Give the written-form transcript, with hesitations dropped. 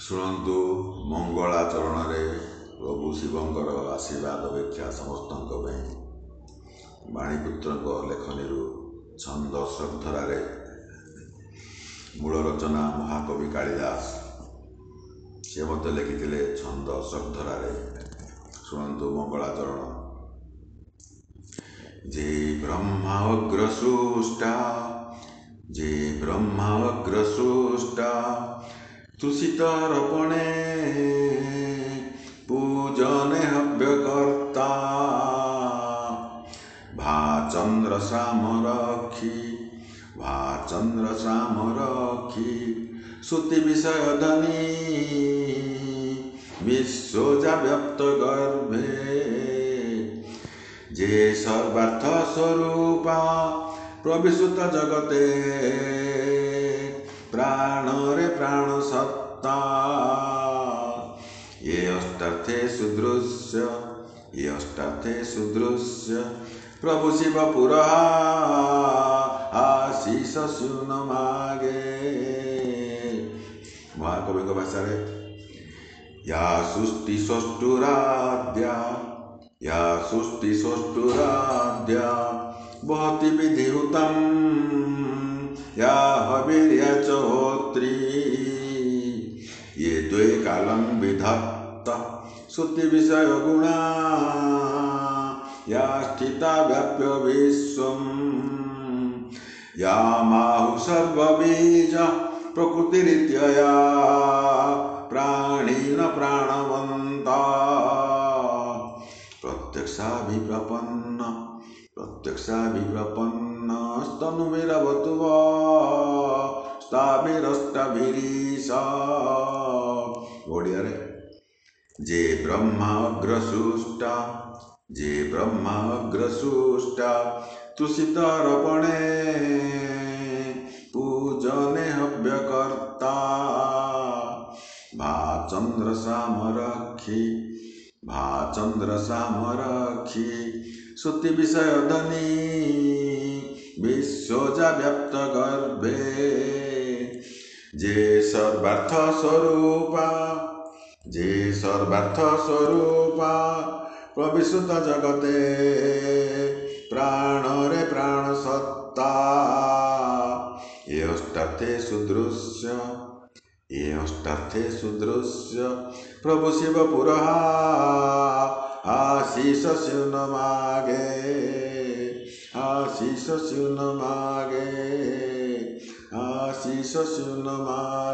ଶୁଣନ୍ତୁ ମଙ୍ଗଳାଚରଣରେ ପ୍ରଭୁ ଶିବଙ୍କର ଆଶୀର୍ବାଦ ଅପେକ୍ଷା ସମସ୍ତଙ୍କ ପାଇଁ। ବାଣୀପୁତ୍ରଙ୍କ ଲେଖନୀରୁ ଛନ୍ଦ ଶ୍ରଦ୍ଧରାରେ ମୂଳ ରଚନା ମହାକବି କାଳିଦାସ। ସେ ମଧ୍ୟ ଲେଖିଥିଲେ ଛନ୍ଦ ଶ୍ରଦ୍ଧରାରେ। ଶୁଣନ୍ତୁ ମଙ୍ଗଳାଚରଣ। ଯେ ବ୍ରହ୍ମା ଅଗ୍ରସୃଷ୍ଟା, ଯେ ବ୍ରହ୍ମା ଅଗ୍ରସୃଷ୍ଟା, ତୁଷିତର୍ପଣେ ପୂଜନେ ହବ୍ୟକର୍ତ୍ତା। ଭା ଚନ୍ଦ୍ର ଶ୍ୟାମରକ୍ଷୀ, ଭା ଚନ୍ଦ୍ର ଶ୍ୟାମରକ୍ଷୀ, ଶ୍ରୁତି ବିଷୟଧନୀ ବିଶ୍ୱଯାବ୍ୟପ୍ତ ଗର୍ଭେ। ଯେ ସର୍ବାର୍ଥ ସ୍ୱରୂପା ପ୍ରବିଶୁତ ଜଗତେ, ପ୍ରାଣରେ ପ୍ରାଣ ସତ୍ତା। ये अष्टार्थे सुदृश्य, ये अष्टार्थे सुदृश्य, प्रभु शिव पुरः आशीष स्यून मागे। महाकवि को भाषा रे या सृष्टि षष्ठुराद्या, या सृष्टि षष्ठुराद्या, बहति विधिहुतम या हविर्या चोत्री। ये द्वे कालं विधत्ता श्रुति विषय गुणा, या स्थिता व्याप्य विश्वम्। या माहु सर्वबीज प्रकृतिरित्यया, प्राणिन प्राणवन्ता। प्रत्यक्षाभिप्रपन्न, प्रत्यक्षाभिप्रपन्न, स्तनुभिरवतु वा स्ताभिरष्टाभिरीशा। ओडिया रे जे ब्रह्मा अग्रसृष्टा, जे ब्रह्मा अग्रसृष्टा, तुषितर्पणे पूजने हव्यकर्ता। भा चन्द्र श्यामरक्षी, भा चन्द्र श्यामरक्षी, श्रुति विषयधनी विश्वजाव्यप्त गर्भे। जे सर्वार्थ स्वरूपा, जे सर्वार्थ स्वरूपा, प्रविशुत जगते, प्राणरे प्राण सत्ता। ये अष्टार्थे सुदृश्य, ये अष्टार्थे सुदृश्य, प्रभु शिव पुरः आशीष स्यून मागे, आशीष स्यून मागे, आशीष स्यून मागे।